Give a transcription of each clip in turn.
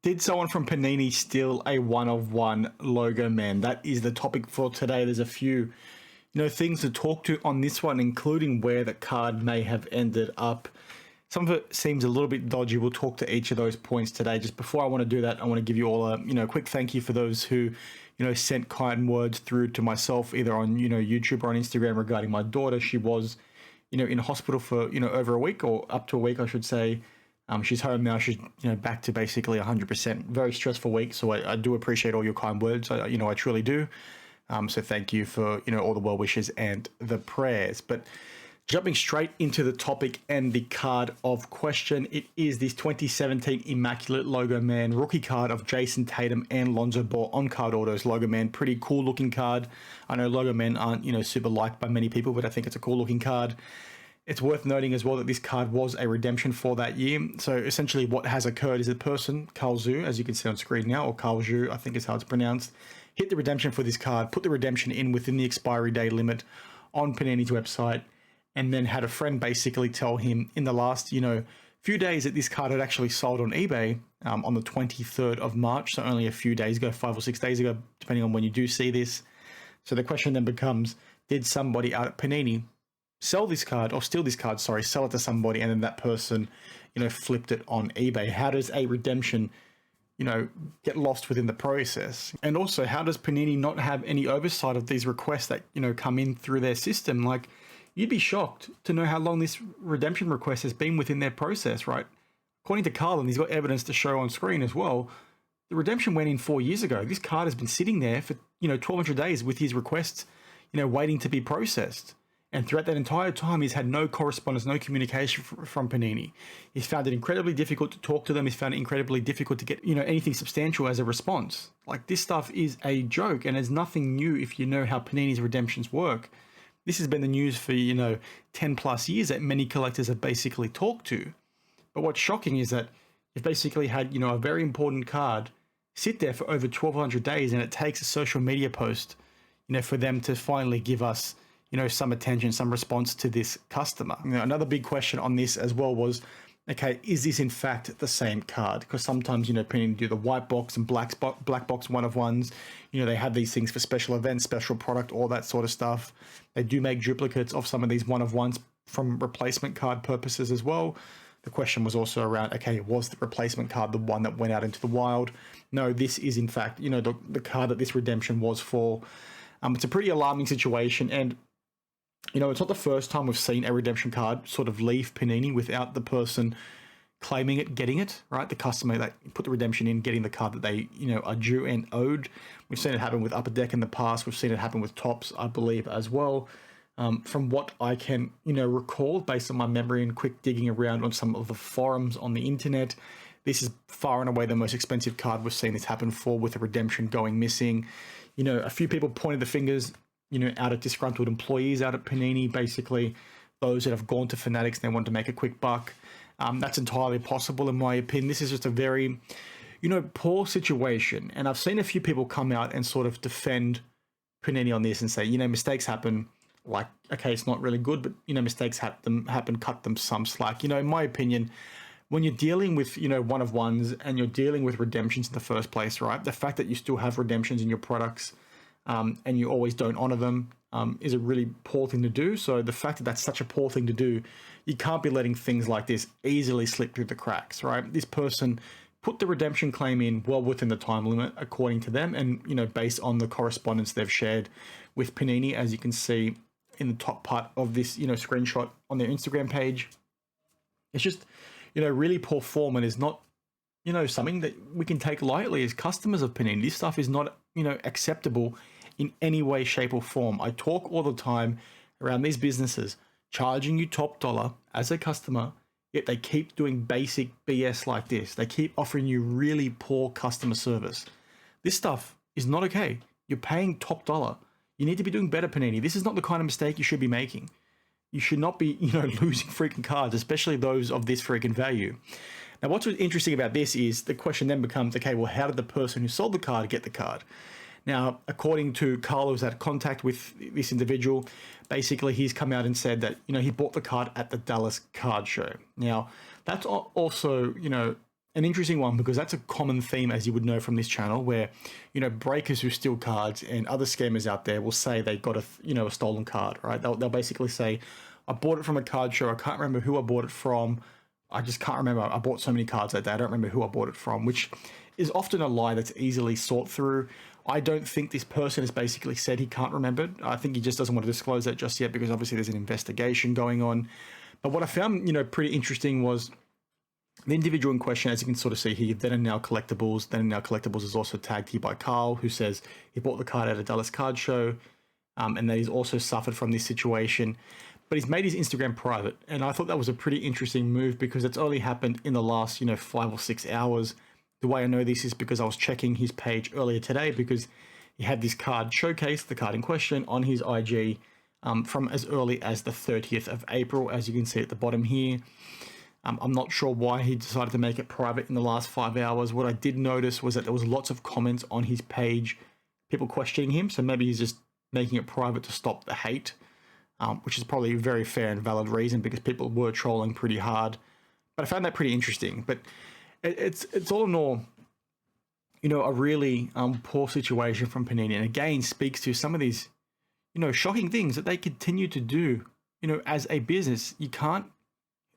Did someone from Panini steal a one-of-one logo, man? That is the topic for today. There's a few, things to talk to on this one, including where the card may have ended up. Some of it seems a little bit dodgy. We'll talk to each of those points today. Just before I want to do that, I want to give you all a, quick thank you for those who, sent kind words through to myself, either on, YouTube or on Instagram regarding my daughter. She was, in hospital for, over a week, or up to a week, I should say. She's home now. She's back to basically 100%. Very stressful week. So I do appreciate all your kind words. I truly do. So thank you for all the well wishes and the prayers. But jumping straight into the topic and the card of question, it is this 2017 Immaculate Logo Man rookie card of Jayson, Tatum, and Lonzo Ball on card autos. Logo Man, pretty cool looking card. I know Logo Men aren't super liked by many people, but I think it's a cool looking card. It's worth noting as well that this card was a redemption for that year. So essentially what has occurred is the person, Carl Zhu, as you can see on screen now, or Carl Zhu, I think is how it's pronounced, hit the redemption for this card, put the redemption in within the expiry day limit on Panini's website, and then had a friend basically tell him in the last, few days that this card had actually sold on eBay on the 23rd of March. So only a few days ago, 5 or 6 days ago, depending on when you do see this. So the question then becomes, did somebody out at Panini sell this card, or steal this card, sell it to somebody, and then that person, flipped it on eBay? How does a redemption, get lost within the process? And also, how does Panini not have any oversight of these requests that, come in through their system? Like, you'd be shocked to know how long this redemption request has been within their process, right? According to Carlin, he's got evidence to show on screen as well. The redemption went in 4 years ago. This card has been sitting there for, 1,200 days with his requests, waiting to be processed. And throughout that entire time, he's had no correspondence, no communication from Panini. He's found it incredibly difficult to talk to them. He's found it incredibly difficult to get, anything substantial as a response. Like, this stuff is a joke, and there's nothing new if you know how Panini's redemptions work. This has been the news for, 10 plus years that many collectors have basically talked to. But what's shocking is that you've basically had, a very important card sit there for over 1,200 days, and it takes a social media post, for them to finally give us, some attention, some response to this customer. Another big question on this as well was, okay, is this in fact the same card? Because sometimes, Panini do the white box and black box one-of-ones. They have these things for special events, special product, all that sort of stuff. They do make duplicates of some of these one-of-ones from replacement card purposes as well. The question was also around, okay, was the replacement card the one that went out into the wild? No, this is in fact, the card that this redemption was for. It's a pretty alarming situation, and it's not the first time we've seen a redemption card sort of leave Panini without the person claiming it, getting it, right? The customer that put the redemption in, getting the card that they, are due and owed. We've seen it happen with Upper Deck in the past. We've seen it happen with Topps, I believe, as well. From what I can, recall based on my memory and quick digging around on some of the forums on the internet, this is far and away the most expensive card we've seen this happen for, with a redemption going missing. A few people pointed the fingers, out at disgruntled employees out at Panini, basically those that have gone to Fanatics and they want to make a quick buck. That's entirely possible in my opinion. This is just a very, poor situation. And I've seen a few people come out and sort of defend Panini on this and say, mistakes happen. Like, okay, it's not really good, but, mistakes happen, cut them some slack. In my opinion, when you're dealing with, one-of-ones and you're dealing with redemptions in the first place, right? The fact that you still have redemptions in your products, and you always don't honor them, is a really poor thing to do. So the fact that that's such a poor thing to do, you can't be letting things like this easily slip through the cracks, right? This person put the redemption claim in well within the time limit, according to them, and, based on the correspondence they've shared with Panini, as you can see in the top part of this, screenshot on their Instagram page. It's just, really poor form, and is not, something that we can take lightly as customers of Panini. This stuff is not, acceptable in any way, shape, or form. I talk all the time around these businesses charging you top dollar as a customer, yet they keep doing basic BS like this. They keep offering you really poor customer service. This stuff is not okay. You're paying top dollar. You need to be doing better, Panini. This is not the kind of mistake you should be making. You should not be, losing freaking cards, especially those of this freaking value. Now, what's interesting about this is the question then becomes, okay, well, how did the person who sold the card get the card? Now, according to Carl, who's had contact with this individual, basically he's come out and said that, he bought the card at the Dallas card show. Now, that's also, an interesting one because that's a common theme, as you would know from this channel, where, breakers who steal cards and other scammers out there will say they got a stolen card, right? They'll basically say, I bought it from a card show. I can't remember who I bought it from. I just can't remember. I bought so many cards that day. I don't remember who I bought it from, which is often a lie that's easily sought through. I don't think this person has basically said he can't remember. I think he just doesn't want to disclose that just yet because obviously there's an investigation going on. But what I found, pretty interesting was the individual in question, as you can sort of see here, Then and Now Collectibles. Then and Now Collectibles is also tagged here by Carl, who says he bought the card at a Dallas card show, and that he's also suffered from this situation. But he's made his Instagram private, and I thought that was a pretty interesting move because it's only happened in the last, 5 or 6 hours. The way I know this is because I was checking his page earlier today because he had this card showcased, the card in question, on his IG from as early as the 30th of April, as you can see at the bottom here. I'm not sure why he decided to make it private in the last 5 hours. What I did notice was that there was lots of comments on his page, people questioning him, so maybe he's just making it private to stop the hate. Which is probably a very fair and valid reason because people were trolling pretty hard. But I found that pretty interesting. But it's all in all, a really poor situation from Panini. And again, speaks to some of these, shocking things that they continue to do, as a business. You can't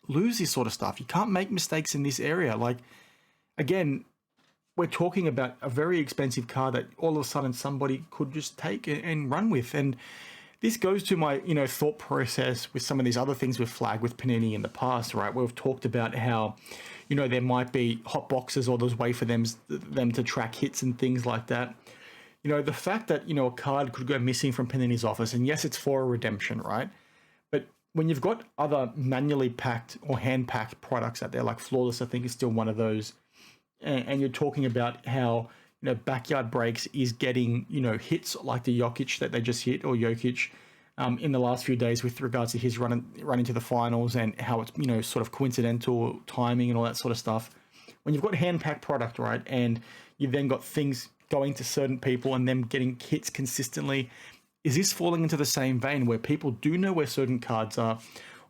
lose this sort of stuff. You can't make mistakes in this area. Like, again, we're talking about a very expensive car that all of a sudden somebody could just take and run with. And this goes to my, thought process with some of these other things we've flagged with Panini in the past, right? We've talked about how, there might be hot boxes or there's way for them to track hits and things like that. The fact that, a card could go missing from Panini's office, and yes, it's for a redemption, right? But when you've got other manually packed or hand-packed products out there, like Flawless, I think is still one of those, and you're talking about how, Backyard Breaks is getting, hits like the Jokic that they just hit, or Jokic, in the last few days with regards to his run into the finals and how it's, sort of coincidental timing and all that sort of stuff. When you've got hand-packed product, right, and you've then got things going to certain people and them getting hits consistently, is this falling into the same vein where people do know where certain cards are,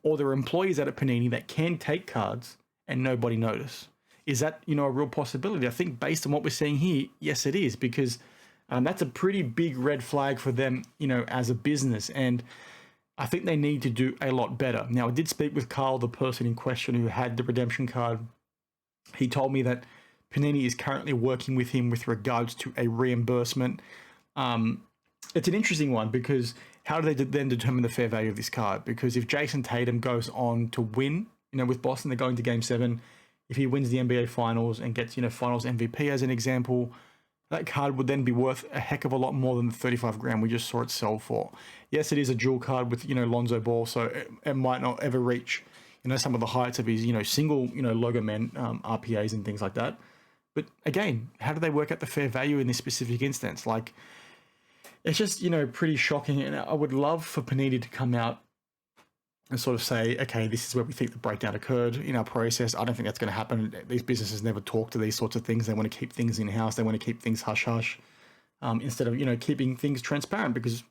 or there are employees out at Panini that can take cards and nobody notice? Is that, a real possibility? I think based on what we're seeing here, yes, it is, because that's a pretty big red flag for them, as a business. And I think they need to do a lot better. Now, I did speak with Carl, the person in question who had the redemption card. He told me that Panini is currently working with him with regards to a reimbursement. It's an interesting one because how do they then determine the fair value of this card? Because if Jayson Tatum goes on to win, with Boston, they're going to Game 7. If he wins the NBA Finals and gets, Finals MVP as an example, that card would then be worth a heck of a lot more than the 35 grand we just saw it sell for. Yes, it is a dual card with, Lonzo Ball, so it might not ever reach, some of the heights of his, single, Logoman RPAs and things like that. But again, how do they work out the fair value in this specific instance? Like, it's just, pretty shocking. And I would love for Panini to come out and sort of say, okay, this is where we think the breakdown occurred in our process. I don't think that's going to happen. These businesses never talk to these sorts of things. They want to keep things in-house. They want to keep things hush-hush instead of, keeping things transparent because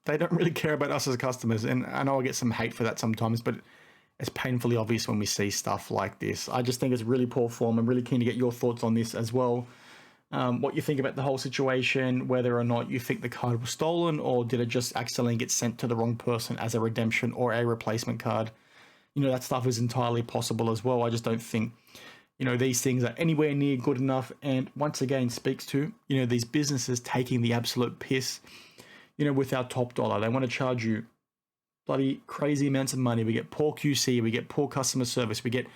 they don't really care about us as customers. And I know I get some hate for that sometimes, but it's painfully obvious when we see stuff like this. I just think it's really poor form. I'm really keen to get your thoughts on this as well. What you think about the whole situation, whether or not you think the card was stolen or did it just accidentally get sent to the wrong person as a redemption or a replacement card. That stuff is entirely possible as well. I just don't think, these things are anywhere near good enough. And once again, speaks to, these businesses taking the absolute piss, with our top dollar. They want to charge you bloody crazy amounts of money. We get poor QC, we get poor customer service, we get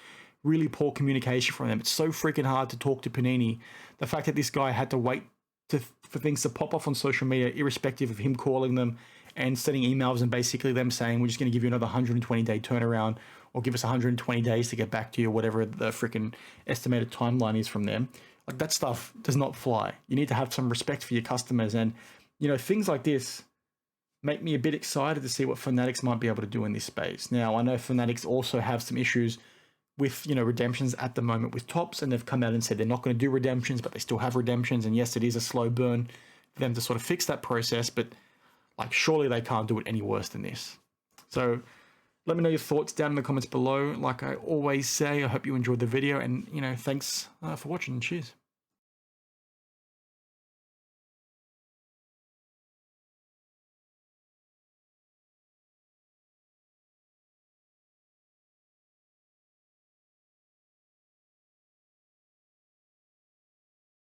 really poor communication from them. It's so freaking hard to talk to Panini. The fact that this guy had to wait for things to pop off on social media, irrespective of him calling them and sending emails and basically them saying, we're just going to give you another 120-day turnaround or give us 120 days to get back to you, whatever the freaking estimated timeline is from them. Like, that stuff does not fly. You need to have some respect for your customers. And, things like this make me a bit excited to see what Fanatics might be able to do in this space. Now, I know Fanatics also have some issues with, redemptions at the moment with Tops, and they've come out and said they're not going to do redemptions, but they still have redemptions. And yes, it is a slow burn for them to sort of fix that process, but like, surely they can't do it any worse than this. So Let me know your thoughts down in the comments below. Like I always say, I hope you enjoyed the video, and thanks for watching. Cheers.